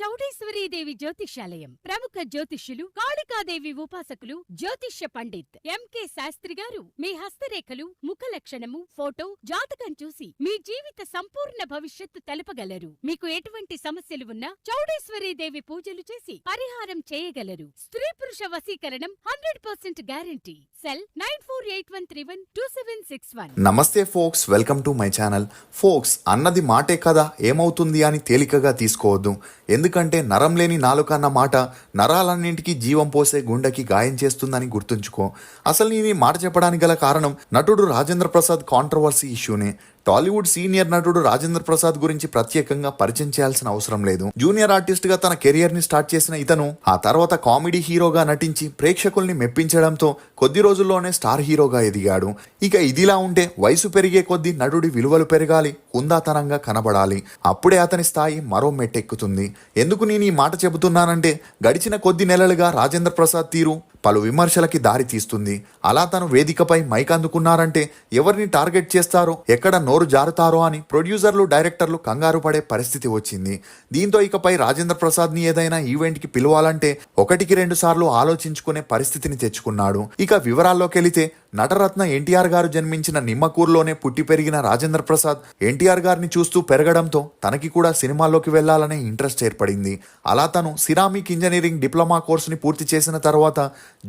చౌడేశ్వరీదేవి జ్యోతిష్యాలయం ప్రముఖ జ్యోతిష్యులు కాళికాదేవి ఉపాసకులు జ్యోతిష్య పండిత్ ఎంకే శాస్త్రి గారు మీ హస్తరేఖలు ముఖ లక్షణము ఫోటో జాతకం చూసి మీ జీవిత సంపూర్ణ భవిష్యత్తు తెలపగలరు. మీకు ఎటువంటి సమస్యలు ఉన్నా చౌడేశ్వరీదేవి పూజలు చేసి పరిహారం చేయగలరు. స్త్రీ పురుష వశీకరణం 100% గ్యారంటీ. సెల్ 9481312761. నమస్తే folks, welcome to my channel. Folks, అన్నది మాటే కదా ఏమవుతుంది అని తేలికగా తీసుకోవద్దు. ఎందుకంటే నరం లేని నాలుక అన్న మాట నరాలన్నింటికి జీవం పోసే గుండెకి గాయం చేస్తుందని గుర్తుంచుకో. అసలు నేను ఈ మాట చెప్పడానికి గల కారణం నటుడు రాజేంద్ర ప్రసాద్ కాంట్రవర్సీ ఇష్యూనే. టాలీవుడ్ సీనియర్ నటుడు రాజేంద్ర ప్రసాద్ గురించి ప్రత్యేకంగా పరిచయం చేయాల్సిన అవసరం లేదు. జూనియర్ ఆర్టిస్ట్ గా తన కెరియర్ ని స్టార్ట్ చేసిన ఇతను ఆ తర్వాత కామెడీ హీరోగా నటించి ప్రేక్షకుల్ని మెప్పించడంతో కొద్ది రోజుల్లోనే స్టార్ హీరోగా ఎదిగాడు. ఇక ఇదిలా ఉంటే వయసు పెరిగే కొద్దీ నటుడి విలువలు పెరగాలి, హుందాతనంగా కనబడాలి. అప్పుడే అతని స్థాయి మరో మెట్టెక్కుతుంది. ఎందుకు నేను ఈ మాట చెబుతున్నానంటే గడిచిన కొద్ది నెలలుగా రాజేంద్ర ప్రసాద్ తీరు పలు విమర్శలకి దారి తీస్తుంది. అలా తను వేదికపై మైక్ అందుకున్నారంటే ఎవరిని టార్గెట్ చేస్తారో, ఎక్కడ నోరు జారుతారో అని ప్రొడ్యూసర్లు డైరెక్టర్లు కంగారు పడే పరిస్థితి వచ్చింది. దీంతో ఇకపై రాజేంద్ర ప్రసాద్ ని ఏదైనా ఈవెంట్ కి పిలవాలంటే 1-2 సార్లు ఆలోచించుకునే పరిస్థితిని తెచ్చుకున్నాడు. ఇక వివరాల్లోకి వెళితే నటరత్న ఎన్టీఆర్ గారు జన్మించిన నిమ్మకూరులోనే పుట్టి పెరిగిన రాజేంద్ర ప్రసాద్ ఎన్టీఆర్ గారిని చూస్తూ పెరగడంతో తనకి కూడా సినిమాల్లోకి వెళ్లాలనే ఇంట్రెస్ట్ ఏర్పడింది. అలా తను సిరామిక్ ఇంజనీరింగ్ డిప్లొమా కోర్సుని పూర్తి చేసిన తర్వాత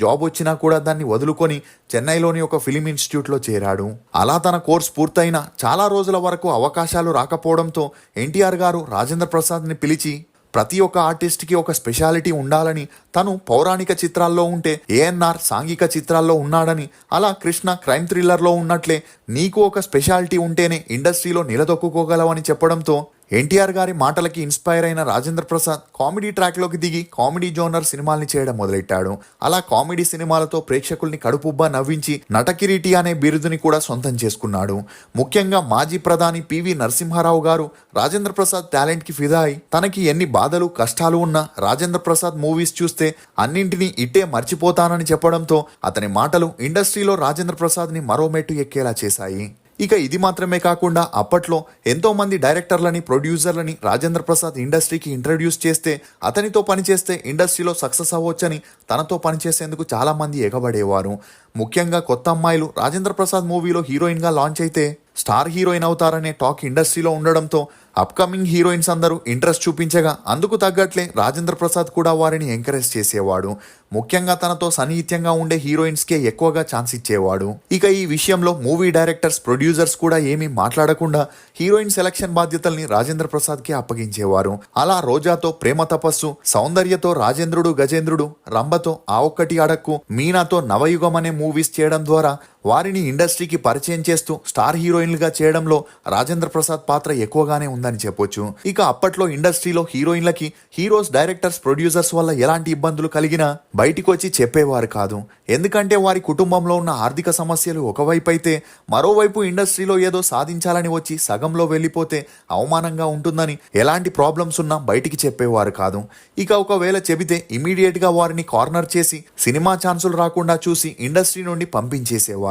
జాబ్ వచ్చినా కూడా దాన్ని వదులుకొని చెన్నైలోని ఒక ఫిలిం ఇన్స్టిట్యూట్లో చేరాడు. అలా తన కోర్సు పూర్తయిన చాలా రోజుల వరకు అవకాశాలు రాకపోవడంతో ఎన్టీఆర్ గారు రాజేంద్ర ప్రసాద్ని పిలిచి ప్రతి ఒక్క ఆర్టిస్ట్కి ఒక స్పెషాలిటీ ఉండాలని, తను పౌరాణిక చిత్రాల్లో ఉంటే ఏఎన్ఆర్ సాంఘిక చిత్రాల్లో ఉన్నాడని, అలా కృష్ణ క్రైమ్ థ్రిల్లర్లో ఉన్నట్లే నీకు ఒక స్పెషాలిటీ ఉంటేనే ఇండస్ట్రీలో నిలదొక్కుకోగలవని చెప్పడంతో ఎన్టీఆర్ గారి మాటలకి ఇన్స్పైర్ అయిన రాజేంద్ర ప్రసాద్ కామెడీ ట్రాక్లోకి దిగి కామెడీ జోనర్ సినిమాల్ని చేయడం మొదలెట్టాడు. అలా కామెడీ సినిమాలతో ప్రేక్షకుల్ని కడుపుబ్బా నవ్వించి నటకిరీటి అనే బిరుదుని కూడా సొంతం చేసుకున్నాడు. ముఖ్యంగా మాజీ ప్రధాని పివి నరసింహారావు గారు రాజేంద్ర ప్రసాద్ టాలెంట్కి ఫిదా అయి తనకి ఎన్ని బాధలు కష్టాలు ఉన్నా రాజేంద్ర ప్రసాద్ మూవీస్ చూస్తే అన్నింటినీ ఇట్టే మర్చిపోతానని చెప్పడంతో అతని మాటలు ఇండస్ట్రీలో రాజేంద్ర ప్రసాద్ని మరో మెట్టు ఎక్కేలా చేశాయి. ఇక ఇది మాత్రమే కాకుండా అప్పట్లో ఎంతో మంది డైరెక్టర్లని ప్రొడ్యూసర్లని రాజేంద్ర ప్రసాద్ ఇండస్ట్రీకి ఇంట్రడ్యూస్ చేస్తే అతనితో పనిచేస్తే ఇండస్ట్రీలో సక్సెస్ అవ్వొచ్చని తనతో పనిచేసేందుకు చాలా మంది ఎగబడేవారు. ముఖ్యంగా కొత్త అమ్మాయిలు రాజేంద్ర ప్రసాద్ మూవీలో హీరోయిన్గా లాంచ్ అయితే స్టార్ హీరోయిన్ అవుతారనే టాక్ ఇండస్ట్రీలో ఉండడంతో అప్కమింగ్ హీరోయిన్స్ అందరూ ఇంట్రెస్ట్ చూపించగా అందుకు తగ్గట్లే రాజేంద్ర ప్రసాద్ కూడా వారిని ఎంకరేజ్ చేసేవాడు. ముఖ్యంగా తనతో సన్నిహిత్యంగా ఉండే హీరోయిన్స్కే ఎక్కువగా ఛాన్స్ ఇచ్చేవాడు. ఇక ఈ విషయంలో మూవీ డైరెక్టర్స్ ప్రొడ్యూసర్స్ కూడా ఏమీ మాట్లాడకుండా హీరోయిన్ సెలక్షన్ బాధ్యతల్ని రాజేంద్ర ప్రసాద్కి అప్పగించేవారు. అలా రోజాతో ప్రేమ తపస్సు, సౌందర్యతో రాజేంద్రుడు గజేంద్రుడు, రంభతో ఆ ఒక్కటి అడక్కు, మీనాతో నవయుగం అనే మూవీస్ చేయడం ద్వారా వారిని ఇండస్ట్రీకి పరిచయం చేస్తూ స్టార్ హీరోయిన్లుగా చేయడంలో రాజేంద్ర ప్రసాద్ పాత్ర ఎక్కువగానే ఉందని చెప్పొచ్చు. ఇక అప్పట్లో ఇండస్ట్రీలో హీరోయిన్లకి హీరోస్ డైరెక్టర్స్ ప్రొడ్యూసర్స్ వల్ల ఎలాంటి ఇబ్బందులు కలిగినా బయటికి వచ్చి చెప్పేవారు కాదు. ఎందుకంటే వారి కుటుంబంలో ఉన్న ఆర్థిక సమస్యలు ఒకవైపు అయితే మరోవైపు ఇండస్ట్రీలో ఏదో సాధించాలని వచ్చి సగంలో వెళ్ళిపోతే అవమానంగా ఉంటుందని ఎలాంటి ప్రాబ్లమ్స్ ఉన్నా బయటికి చెప్పేవారు కాదు. ఇక ఒకవేళ చెబితే ఇమీడియట్ గా వారిని కార్నర్ చేసి సినిమా ఛాన్సులు రాకుండా చూసి ఇండస్ట్రీ నుండి పంపించేసేవారు.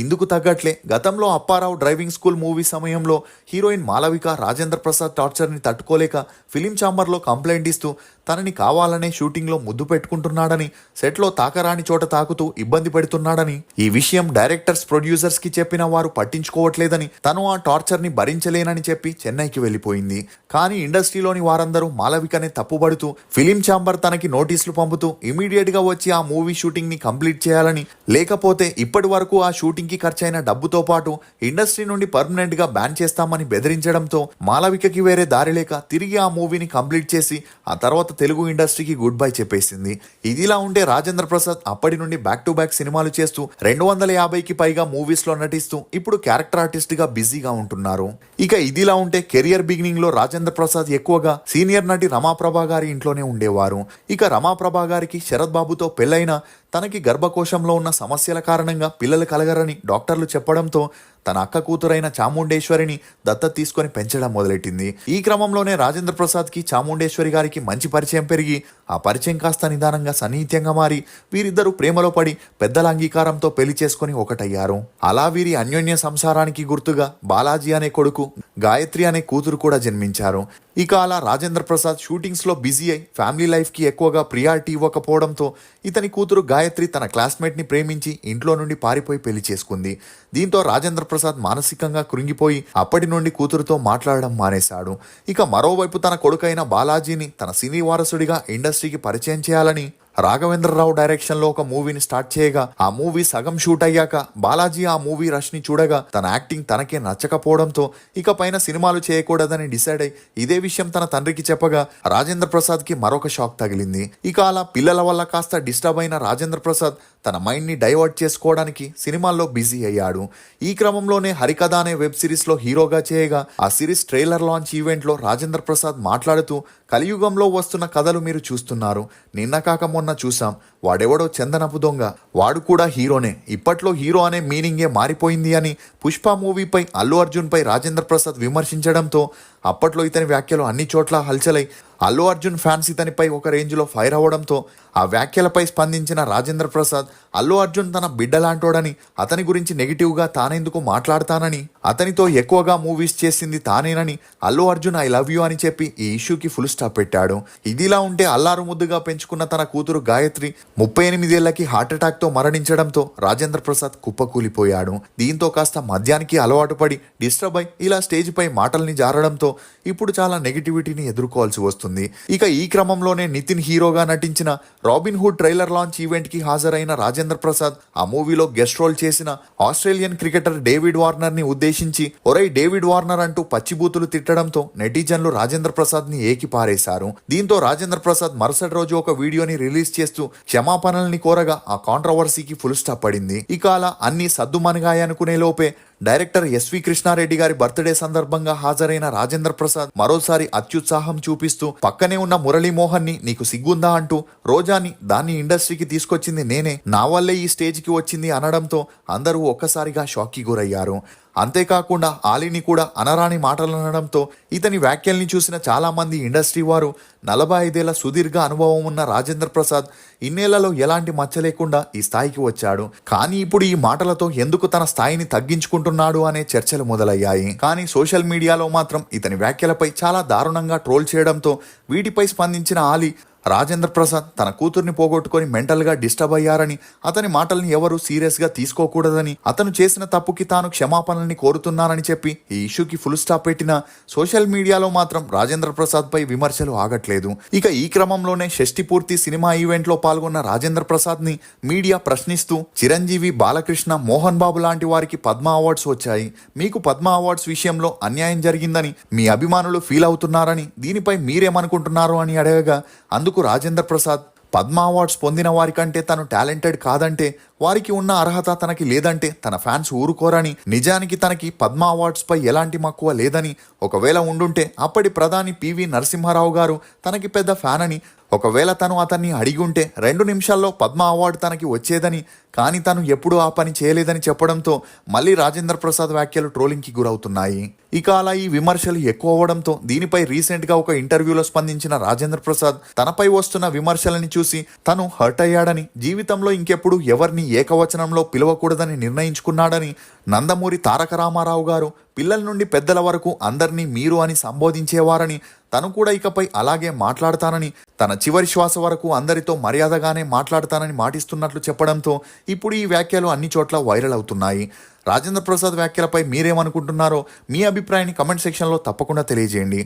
ఇందుకు తగ్గట్లే గతంలో అప్పారావు డ్రైవింగ్ స్కూల్ మూవీ సమయంలో హీరోయిన్ మాలవిక రాజేంద్ర ప్రసాద్ టార్చర్ ని తట్టుకోలేక ఫిలిం ఛాంబర్ లో కంప్లైంట్ ఇస్తూ తనని కావాలనే షూటింగ్ లో ముద్దు పెట్టుకుంటున్నాడని, సెట్ లో తాకరాని చోట తాకుతూ ఇబ్బంది పెడుతున్నాడని, ఈ విషయం డైరెక్టర్స్ ప్రొడ్యూసర్స్ కి చెప్పిన వారు పట్టించుకోవట్లేదని, తను ఆ టార్చర్ ని భరించలేనని చెప్పి చెన్నైకి వెళ్ళిపోయింది. కానీ ఇండస్ట్రీలోని వారందరూ మాలవికనే తప్పుబడుతూ ఫిలిం ఛాంబర్ తనకి నోటీసులు పంపుతూ ఇమీడియట్ గా వచ్చి ఆ మూవీ షూటింగ్ ని కంప్లీట్ చేయాలని, లేకపోతే ఇప్పటి వరకు ఆ షూటింగ్ కి ఖర్చైన డబ్బుతో పాటు ఇండస్ట్రీ నుండి పర్మనెంట్ గా బ్యాన్ చేస్తామని బెదిరించడంతో మాలవికకి వేరే దారి లేక తిరిగి ఆ మూవీని కంప్లీట్ చేసి ఆ తర్వాత తెలుగు ఇండస్ట్రీకి గుడ్ బై చెప్పేసింది. ఇదిలా ఉంటే రాజేంద్ర ప్రసాద్ అప్పటి నుండి బ్యాక్ టు బ్యాక్ సినిమాలు చేస్తూ 250కి పైగా మూవీస్ లో నటిస్తూ ఇప్పుడు క్యారెక్టర్ ఆర్టిస్ట్ గా బిజీగా ఉంటున్నారు. ఇక ఇదిలా ఉంటే కెరియర్ బిగినింగ్ లో రాజేంద్ర ప్రసాద్ ఎక్కువగా సీనియర్ నటి రమాప్రభ గారి ఇంట్లోనే ఉండేవారు. ఇక రమాప్రభ గారికి శరత్ బాబుతో పెళ్లైన తనకి గర్భకోశంలో ఉన్న సమస్యల కారణంగా పిల్లలు కలగరని డాక్టర్లు చెప్పడంతో తన అక్క కూతురైన చాముండేశ్వరిని దత్తత తీసుకొని పెంచడం మొదలెట్టింది. ఈ క్రమంలోనే రాజేంద్ర ప్రసాద్ కి చాముండేశ్వరి గారికి మంచి పరిచయం పెరిగి ఆ పరిచయం కాస్త నిదానంగా సన్నిహిత్యంగా మారి వీరిద్దరూ ప్రేమలో పడి పెద్దల అంగీకారంతో పెళ్లి చేసుకుని ఒకటయ్యారు. అలా వీరి అన్యోన్య సంసారానికి గుర్తుగా బాలాజీ అనే కొడుకు, గాయత్రి అనే కూతురు కూడా జన్మించారు. ఇక అలా రాజేంద్ర ప్రసాద్ షూటింగ్స్లో బిజీ అయి ఫ్యామిలీ లైఫ్కి ఎక్కువగా ప్రియారిటీ ఇవ్వకపోవడంతో ఇతని కూతురు గాయత్రి తన క్లాస్మేట్ని ప్రేమించి ఇంట్లో నుండి పారిపోయి పెళ్లి చేసుకుంది. దీంతో రాజేంద్ర ప్రసాద్ మానసికంగా కృంగిపోయి అప్పటి నుండి కూతురుతో మాట్లాడడం మానేశాడు. ఇక మరోవైపు తన కొడుకైన బాలాజీని తన సినీ వారసుడిగా ఇండస్ట్రీకి పరిచయం చేయాలని రాఘవేంద్రరావు డైరెక్షన్లో ఒక మూవీని స్టార్ట్ చేయగా ఆ మూవీ సగం షూట్ అయ్యాక బాలాజీ ఆ మూవీ రష్ ని చూడగా తన యాక్టింగ్ తనకే నచ్చకపోవడంతో ఇక పైన సినిమాలు చేయకూడదని డిసైడ్ అయి ఇదే విషయం తన తండ్రికి చెప్పగా రాజేంద్ర ప్రసాద్ కి మరొక షాక్ తగిలింది. ఇక అలా పిల్లల వల్ల కాస్త డిస్టర్బ్ అయిన రాజేంద్ర ప్రసాద్ తన మైండ్ ని డైవర్ట్ చేసుకోవడానికి సినిమాల్లో బిజీ అయ్యాడు. ఈ క్రమంలోనే హరికథ అనే వెబ్ సిరీస్ లో హీరోగా చేయగా ఆ సిరీస్ ట్రైలర్ లాంచ్ ఈవెంట్ లో రాజేంద్ర ప్రసాద్ మాట్లాడుతూ కలియుగంలో వస్తున్న కథలు మీరు చూస్తున్నారు, నిన్న కాక మొన్న చూసాం, వాడెవడో చందనపు దొంగ, వాడు కూడా హీరోనే, ఇప్పట్లో హీరో అనే మీనింగే మారిపోయింది అని పుష్ప మూవీపై అల్లు అర్జున్ పై రాజేంద్ర ప్రసాద్ విమర్శించడంతో అప్పట్లో ఇతని వ్యాఖ్యలు అన్ని చోట్ల హల్చలై అల్లు అర్జున్ ఫ్యాన్స్ ఇతనిపై ఒక రేంజ్లో ఫైర్ అవ్వడంతో ఆ వ్యాఖ్యలపై స్పందించిన రాజేంద్ర ప్రసాద్ అల్లు అర్జున్ తన బిడ్డలాంటోడని, అతని గురించి నెగిటివ్గా తానెందుకు మాట్లాడతానని, అతనితో ఎక్కువగా మూవీస్ చేసింది తానేనని Allu Arjun I love you అని చెప్పి ఈ ఇష్యూకి ఫుల్ స్టాప్ పెట్టాడు. ఇదిలా ఉంటే అల్లారు ముద్దుగా పెంచుకున్న తన కూతురు గాయత్రి 38 ఏళ్లకి హార్ట్అటాక్తో మరణించడంతో రాజేంద్ర ప్రసాద్ కుప్పకూలిపోయాడు. దీంతో కాస్త మద్యానికి అలవాటు పడి డిస్టర్బ్ అయి ఇలా స్టేజ్ పై మాటల్ని జారడంతో ఇప్పుడు చాలా నెగిటివిటీని ఎదుర్కోవాల్సి వస్తుంది. ఇక ఈ క్రమంలోనే నితిన్ హీరోగా నటించిన robin hood trailer launch event కి హాజరైన రాజేంద్ర ప్రసాద్ ఆ మూవీలో గెస్ట్ రోల్ చేసిన ఆస్ట్రేలియన్ క్రికెటర్ డేవిడ్ వార్నర్ ని ఉద్దేశించి ఒరై డేవిడ్ వార్నర్ అంటూ పచ్చిబూతులు తిట్టడంతో నెటిజన్లు రాజేంద్ర ప్రసాద్ ని ఏకి పారేశారు. దీంతో రాజేంద్ర ప్రసాద్ మరుసటి రోజు ఒక వీడియోని రిలీజ్ చేస్తూ క్షమాపణల్ని కోరగా ఆ కాంట్రవర్సీకి ఫుల్ స్టాప్ పడింది. ఇక అలా అన్ని సద్దుమణిగాయనుకునే లోపే డైరెక్టర్ ఎస్వి కృష్ణారెడ్డి గారి బర్త్డే సందర్భంగా హాజరైన రాజేంద్ర ప్రసాద్ మరోసారి అత్యుత్సాహం చూపిస్తూ పక్కనే ఉన్న మురళీమోహన్ ని నీకు సిగ్గుందా అంటూ రోజాని దాన్ని ఇండస్ట్రీకి తీసుకొచ్చింది నేనే, నా వల్లే ఈ స్టేజ్కి వచ్చింది అనడంతో అందరూ ఒక్కసారిగా షాక్కి గురయ్యారు. అంతేకాకుండా ఆలీని కూడా అనరాని మాటలు అనడంతో ఇతని వ్యాఖ్యల్ని చూసిన చాలా మంది ఇండస్ట్రీ వారు 45 ఏళ్ల సుదీర్ఘ అనుభవం ఉన్న రాజేంద్ర ప్రసాద్ ఇన్నేళ్లలో ఎలాంటి మచ్చ లేకుండా ఈ స్థాయికి వచ్చాడు, కానీ ఇప్పుడు ఈ మాటలతో ఎందుకు తన స్థాయిని తగ్గించుకుంటున్నాడు అనే చర్చలు మొదలయ్యాయి. కానీ సోషల్ మీడియాలో మాత్రం ఇతని వ్యాఖ్యలపై చాలా దారుణంగా ట్రోల్ చేయడంతో వీటిపై స్పందించిన ఆలీ రాజేంద్ర ప్రసాద్ తన కూతుర్ని పోగొట్టుకొని మెంటల్గా డిస్టర్బ్ అయ్యారని, అతని మాటల్ని ఎవరూ సీరియస్గా తీసుకోకూడదని, అతను చేసిన తప్పుకి తాను క్షమాపణల్ని కోరుతున్నానని చెప్పి ఈ ఇష్యూకి ఫుల్ స్టాప్ పెట్టిన సోషల్ మీడియాలో మాత్రం రాజేంద్ర ప్రసాద్ పై విమర్శలు ఆగట్లేదు. ఇక ఈ క్రమంలోనే షష్ఠి పూర్తి సినిమా ఈవెంట్ లో పాల్గొన్న రాజేంద్ర ప్రసాద్ ని మీడియా ప్రశ్నిస్తూ చిరంజీవి, బాలకృష్ణ, మోహన్ బాబు లాంటి వారికి పద్మ అవార్డ్స్ వచ్చాయి, మీకు పద్మ అవార్డ్స్ విషయంలో అన్యాయం జరిగిందని మీ అభిమానులు ఫీల్ అవుతున్నారని, దీనిపై మీరేమనుకుంటున్నారు అని అడగగా అందుకు రాజేంద్ర ప్రసాద్ పద్మ అవార్డ్స్ పొందిన వారికంటే తను టాలెంటెడ్ కాదంటే, వారికి ఉన్న అర్హత తనకి లేదంటే తన ఫ్యాన్స్ ఊరుకోరని, నిజానికి తనకి పద్మ అవార్డ్స్ పై ఎలాంటి మక్కువ లేదని, ఒకవేళ ఉండుంటే అప్పటి ప్రధాని పివి నరసింహారావు గారు తనకి పెద్ద ఫ్యాన్ అని, ఒకవేళ తను అతన్ని అడిగి ఉంటే 2 నిమిషాల్లో పద్మ అవార్డు తనకి వచ్చేదని, కానీ తను ఎప్పుడూ ఆ పని చేయలేదని చెప్పడంతో మళ్ళీ రాజేంద్ర ప్రసాద్ వ్యాఖ్యలు ట్రోలింగ్కి గురవుతున్నాయి. ఇక అలా ఈ విమర్శలు ఎక్కువ అవడంతో దీనిపై రీసెంట్ గా ఒక ఇంటర్వ్యూలో స్పందించిన రాజేంద్ర ప్రసాద్ తనపై వస్తున్న విమర్శలని చూసి తను హర్ట్ అయ్యాడని, జీవితంలో ఇంకెప్పుడు ఎవరిని ఏకవచనంలో పిలవకూడదని నిర్ణయించుకున్నాడని, నందమూరి తారక రామారావు గారు పిల్లల నుండి పెద్దల వరకు అందరినీ మీరు అని సంబోధించేవారని, తను కూడా ఇకపై అలాగే మాట్లాడతానని, తన చివరి శ్వాస వరకు అందరితో మర్యాదగానే మాట్లాడతానని మాటిస్తున్నట్లు చెప్పడంతో ఇప్పుడు ఈ వ్యాఖ్యలు అన్ని చోట్ల వైరల్ అవుతున్నాయి. రాజేంద్ర ప్రసాద్ వ్యాఖ్యలపై మీరేమనుకుంటున్నారో మీ అభిప్రాయాన్ని కమెంట్ సెక్షన్లో తప్పకుండా తెలియజేయండి.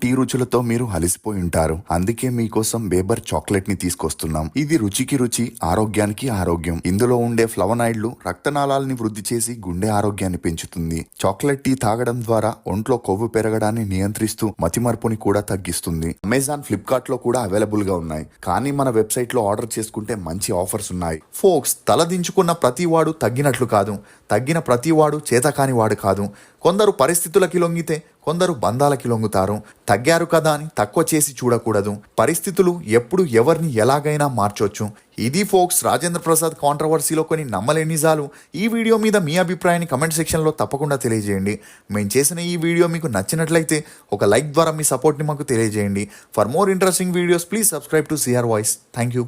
టీ రుచులతో మీరు అలసిపోయి ఉంటారు, అందుకే మీకోసం బేబర్ చాక్లెట్ ని తీసుకొస్తున్నాం. ఇది రుచికి రుచి, ఆరోగ్యానికి ఆరోగ్యం. ఇందులో ఉండే ఫ్లవనాయిడ్లు రక్తనాళాలని వృద్ధి చేసి గుండె ఆరోగ్యాన్ని పెంచుతుంది. చాక్లెట్ టీ తాగడం ద్వారా ఒంట్లో కొవ్వు పెరగడాన్ని నియంత్రిస్తూ మతిమరుపుని కూడా తగ్గిస్తుంది. అమెజాన్, ఫ్లిప్కార్ట్ లో కూడా అవైలబుల్ గా ఉన్నాయి, కానీ మన వెబ్సైట్ లో ఆర్డర్ చేసుకుంటే మంచి ఆఫర్స్ ఉన్నాయి. ఫోక్స్, తలదించుకున్న ప్రతివాడు తగ్గినట్లు కాదు, తగ్గిన ప్రతివాడు చేతకాని వాడు కాదు. కొందరు పరిస్థితులకి లొంగితే కొందరు బంధాలకి లొంగుతారు. తగ్గారు కదా అని తక్కువ చేసి చూడకూడదు. పరిస్థితులు ఎప్పుడు ఎవరిని ఎలాగైనా మార్చొచ్చు. ఇది ఫోక్స్, రాజేంద్ర ప్రసాద్ కాంట్రవర్సీలో కొన్ని నమ్మలేని నిజాలు. ఈ వీడియో మీద మీ అభిప్రాయాన్ని కమెంట్ సెక్షన్లో తప్పకుండా తెలియజేయండి. మేము చేసిన ఈ వీడియో మీకు నచ్చినట్లయితే ఒక లైక్ ద్వారా మీ సపోర్ట్ని మాకు తెలియజేయండి. For more interesting videos please subscribe to CR voice. Thank you.